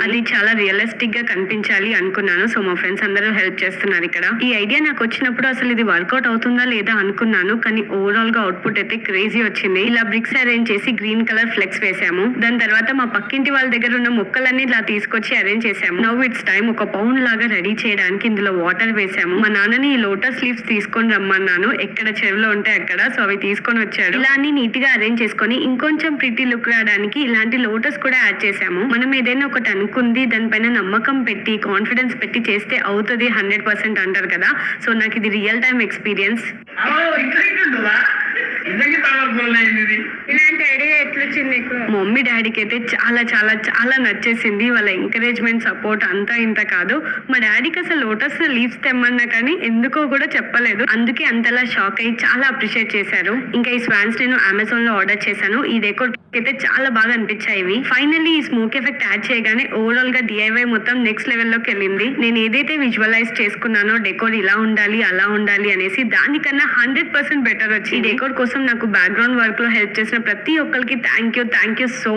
అనిపించింది. అది చాలా రియలిస్టిక్ గా కనిపించాలి అనుకున్నాను. సో మా ఫ్రెండ్స్ అందరూ హెల్ప్ చేస్తున్నారు ఇక్కడ. ఈ ఐడియా నాకు వచ్చినప్పుడు అసలు ఇది వర్కౌట్ అవుతుందా లేదా అనుకున్నాను, కానీ ఓవరాల్ గా అవుట్పుట్ అయితే క్రేజీ వచ్చింది. ఇలా బ్రిక్స్ అరేంజ్ చేసి గ్రీన్ కలర్ ఫ్లెక్స్ వేసాము. దాని తర్వాత మా పక్కింటి వాళ్ళ దగ్గర ఉన్న మొక్కలన్నీ ఇలా తీసుకొచ్చి అరేంజ్ చేసాము. నౌ ఇట్స్ టైం ఒక పౌండ్ లాగా రెడీ చేయడానికి ఇందులో వాటర్ వేసాము. మా నాన్నని ఈ లోటస్ లీవ్స్ తీసుకొని రమ్మన్నాను, ఎక్కడ చెరువులో ఉంటే అక్కడ. సో అవి తీసుకొని వచ్చాడు. ఇలా అన్ని నీట్ గా అరేంజ్ చేసుకొని ఇంకొంచెం ప్రిటీ లుక్ రావడానికి ఇలాంటి లోటస్ కూడా యాడ్ చేసాము. మనం ఏదైనా ఒకటి అనుకుంది దానిపైన నమ్మకం పెట్టి కాన్ఫిడెన్స్ పెట్టి చేస్తే అవుతుంది 100% అంటారు కదా. సో నాకు ఇది రియల్ టైమ్ ఎక్స్పీరియన్స్. ఇలాంటి ఐడియా ఎట్లొచ్చింది నీకు? మా మమ్మీ డాడీకి అయితే చాలా చాలా చాలా నచ్చేసింది. వాళ్ళ ఎంకరేజ్మెంట్ సపోర్ట్ అంతా ఇంత కాదు. మా డాడీకి అసలు లోటస్ లీవ్స్ తెమ్మన్నా కానీ ఎందుకో కూడా చెప్పలేదు. అందుకే అంతలా షాక్ అయ్యి చాలా అప్రిషియేట్ చేశారు. ఇంకా ఈ స్వాన్స్ నేను అమెజాన్ లో ఆర్డర్ చేశాను. ఈ డెకోర్ అయితే చాలా బాగా అనిపించాయి. ఫైనల్లీ ఈ స్మోక్ ఎఫెక్ట్ యాడ్ చేయగానే ఓవరాల్ గా డిఐవై మొత్తం నెక్స్ట్ లెవెల్లోకి వెళ్ళింది. నేను ఏదైతే విజువలైజ్ చేసుకున్నానో డెకోర్ ఇలా ఉండాలి అలా ఉండాలి అనేసి, దానికన్నా 100% బెటర్ వచ్చి. ఈ డెకోర్ కోసం నాకు బ్యాక్గ్రౌండ్ వర్క్ లో హెల్ప్ చేసిన ప్రతి ఒక్కరికి థ్యాంక్ యూ సో